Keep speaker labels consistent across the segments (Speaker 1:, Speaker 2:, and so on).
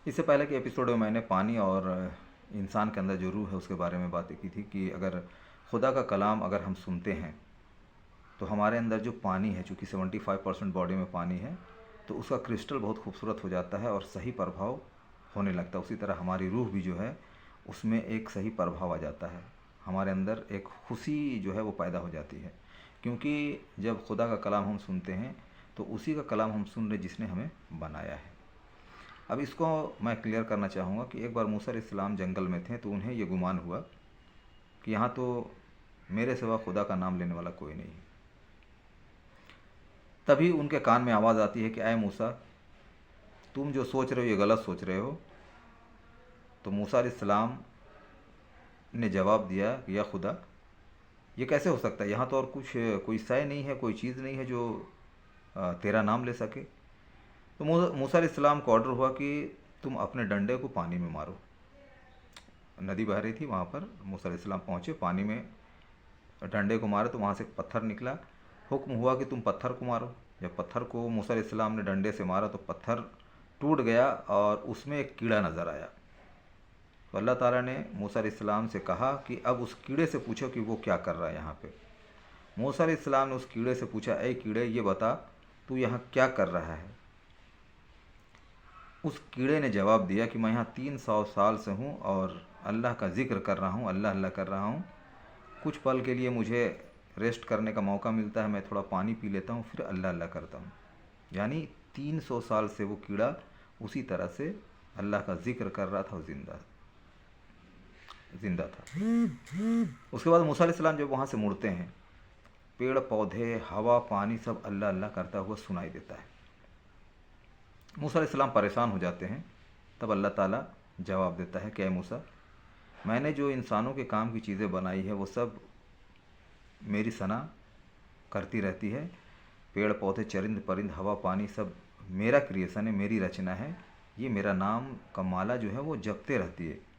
Speaker 1: इससे पहले के एपिसोड में मैंने पानी और इंसान के अंदर जो रूह है उसके बारे में बातें की थी कि अगर खुदा का कलाम अगर हम सुनते हैं तो हमारे अंदर जो पानी है, चूँकि 75% बॉडी में पानी है, तो उसका क्रिस्टल बहुत खूबसूरत हो जाता है और सही प्रभाव होने लगता है। उसी तरह हमारी रूह भी जो है उसमें एक सही प्रभाव आ जाता है। हमारे अंदर एक खुशी जो है वो पैदा हो जाती है, क्योंकि जब खुदा का कलाम हम सुनते हैं तो उसी का कलाम हम सुन रहे जिसने हमें बनाया है। अब इसको मैं क्लियर करना चाहूँगा कि एक बार मूसा अलैहिस्सलाम जंगल में थे तो उन्हें ये गुमान हुआ कि यहाँ तो मेरे सिवा खुदा का नाम लेने वाला कोई नहीं। तभी उनके कान में आवाज़ आती है कि ऐ मूसा, तुम जो सोच रहे हो ये गलत सोच रहे हो। तो मूसा अलैहिस्सलाम ने जवाब दिया, या खुदा, ये कैसे हो सकता है? यहाँ तो और कुछ कोई शय नहीं है, कोई चीज़ नहीं है जो तेरा नाम ले सके। तो मूसा अलैहिस्सलाम को ऑर्डर हुआ कि तुम अपने डंडे को पानी में मारो। नदी बह रही थी, वहाँ पर मूसा अलैहिस्सलाम पहुँचे, पानी में डंडे को मारे तो वहाँ से एक पत्थर निकला। हुक्म हुआ कि तुम पत्थर को मारो। जब पत्थर को मूसा अलैहिस्सलाम ने डंडे से मारा तो पत्थर टूट गया और उसमें एक कीड़ा नज़र आया। तो अल्लाह ताला ने मूसा अलैहिस्सलाम से कहा कि अब उस कीड़े से पूछो कि वो क्या कर रहा है यहाँ पे। मूसा अलैहिस्सलाम ने उस कीड़े से पूछा, ऐ कीड़े, ये बता तू यहाँ क्या कर रहा है? उस कीड़े ने जवाब दिया कि मैं यहाँ 300 साल से हूँ और अल्लाह का ज़िक्र कर रहा हूँ, अल्लाह अल्लाह कर रहा हूँ। कुछ पल के लिए मुझे रेस्ट करने का मौका मिलता है, मैं थोड़ा पानी पी लेता हूँ, फिर अल्लाह अल्लाह करता हूँ। यानी 300 साल से वो कीड़ा उसी तरह से अल्लाह का ज़िक्र कर रहा था और ज़िंदा था। उसके बाद मूसा अलैहिस्सलाम जब वहाँ से मुड़ते हैं, पेड़ पौधे, हवा, पानी सब अल्लाह अल्लाह करता हुआ सुनाई देता है। मूसा अलैहिस्सलाम परेशान हो जाते हैं। तब अल्लाह ताला जवाब देता है कि ऐ मूसा, मैंने जो इंसानों के काम की चीज़ें बनाई है वो सब मेरी सना करती रहती है। पेड़ पौधे, चरिंद परिंद, हवा पानी सब मेरा क्रिएशन है, मेरी रचना है। ये मेरा नाम का माला जो है वो जपते रहती है।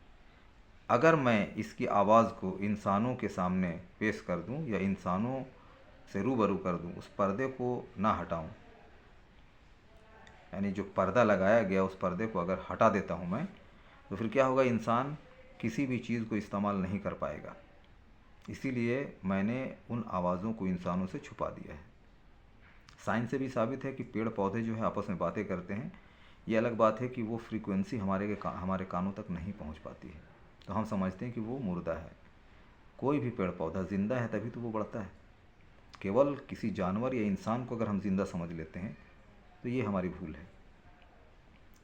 Speaker 1: अगर मैं इसकी आवाज़ को इंसानों के सामने पेश कर दूं या इंसानों से रूबरू कर दूं, उस पर्दे को ना हटाऊं, यानी जो पर्दा लगाया गया उस पर्दे को अगर हटा देता हूं मैं, तो फिर क्या होगा? इंसान किसी भी चीज़ को इस्तेमाल नहीं कर पाएगा। इसीलिए मैंने उन आवाज़ों को इंसानों से छुपा दिया है। साइंस से भी साबित है कि पेड़ पौधे जो है आपस में बातें करते हैं। ये अलग बात है कि वो फ्रीक्वेंसी हमारे कानों तक नहीं पहुंच पाती है, तो हम समझते हैं कि वो मुर्दा है। कोई भी पेड़ पौधा ज़िंदा है तभी तो वो बढ़ता है। केवल किसी जानवर या इंसान को अगर हम ज़िंदा समझ लेते हैं तो ये हमारी भूल है।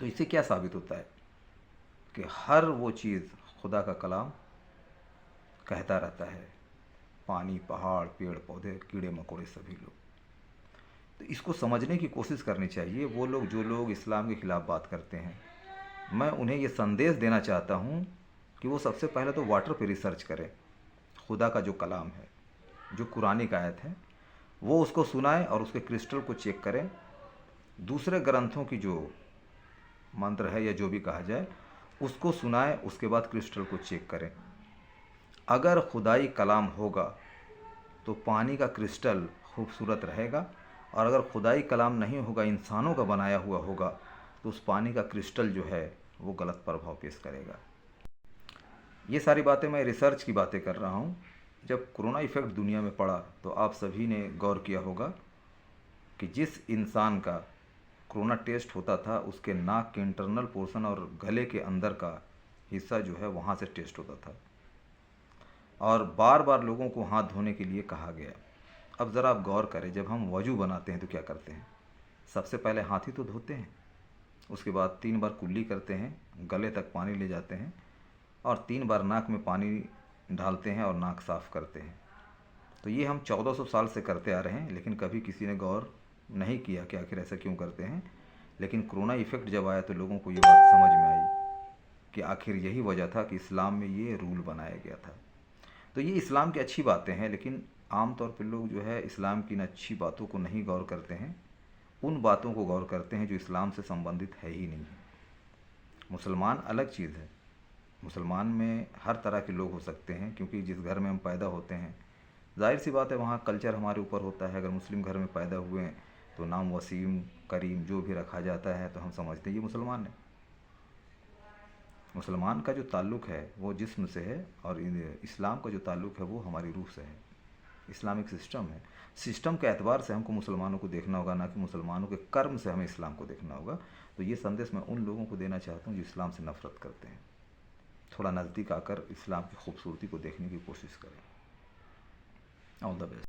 Speaker 1: तो इससे क्या साबित होता है कि हर वो चीज़ खुदा का कलाम कहता रहता है। पानी, पहाड़, पेड़ पौधे, कीड़े मकोड़े, सभी लोग। तो इसको समझने की कोशिश करनी चाहिए। वो लोग जो लोग इस्लाम के ख़िलाफ़ बात करते हैं, मैं उन्हें ये संदेश देना चाहता हूँ कि वो सबसे पहले तो वाटर पे रिसर्च करें। खुदा का जो कलाम है, जो कुरानिक आयत है, वो उसको सुनाएं और उसके क्रिस्टल को चेक करें। दूसरे ग्रंथों की जो मंत्र है या जो भी कहा जाए उसको सुनाएं, उसके बाद क्रिस्टल को चेक करें। अगर खुदाई कलाम होगा तो पानी का क्रिस्टल खूबसूरत रहेगा, और अगर खुदाई कलाम नहीं होगा, इंसानों का बनाया हुआ होगा, तो उस पानी का क्रिस्टल जो है वो गलत प्रभाव पेश करेगा। ये सारी बातें मैं रिसर्च की बातें कर रहा हूँ। जब कोरोना इफ़ेक्ट दुनिया में पड़ा तो आप सभी ने गौर किया होगा कि जिस इंसान का कोरोना टेस्ट होता था उसके नाक के इंटरनल पोर्शन और गले के अंदर का हिस्सा जो है वहाँ से टेस्ट होता था, और बार बार लोगों को हाथ धोने के लिए कहा गया। अब ज़रा आप गौर करें, जब हम वजू बनाते हैं तो क्या करते हैं? सबसे पहले हाथ ही तो धोते हैं, उसके बाद 3 बार कुल्ली करते हैं, गले तक पानी ले जाते हैं और 3 बार नाक में पानी डालते हैं और नाक साफ़ करते हैं। तो ये हम 1400 साल से करते आ रहे हैं, लेकिन कभी किसी ने गौर नहीं किया कि आखिर ऐसा क्यों करते हैं। लेकिन कोरोना इफ़ेक्ट जब आया तो लोगों को ये बात समझ में आई कि आखिर यही वजह था कि इस्लाम में ये रूल बनाया गया था। तो ये इस्लाम की अच्छी बातें हैं, लेकिन आम तौर पर लोग जो है इस्लाम की इन अच्छी बातों को नहीं गौर करते हैं, उन बातों को गौर करते हैं जो इस्लाम से संबंधित है ही नहीं है। मुसलमान अलग चीज़ है। मुसलमान में हर तरह के लोग हो सकते हैं, क्योंकि जिस घर में हम पैदा होते हैं, जाहिर सी बात है वहाँ कल्चर हमारे ऊपर होता है। अगर मुस्लिम घर में पैदा हुए तो नाम वसीम, करीम जो भी रखा जाता है तो हम समझते हैं ये मुसलमान है। मुसलमान का जो ताल्लुक़ है वो जिस्म से है, और इस्लाम का जो ताल्लुक़ है वो हमारी रूह से है। इस्लामिक सिस्टम है। सिस्टम के एतबार से हमको मुसलमानों को देखना होगा, ना कि मुसलमानों के कर्म से हमें इस्लाम को देखना होगा। तो ये संदेश मैं उन लोगों को देना चाहता हूँ जो इस्लाम से नफ़रत करते हैं। थोड़ा नज़दीक आकर इस्लाम की खूबसूरती को देखने की कोशिश करें। All the best.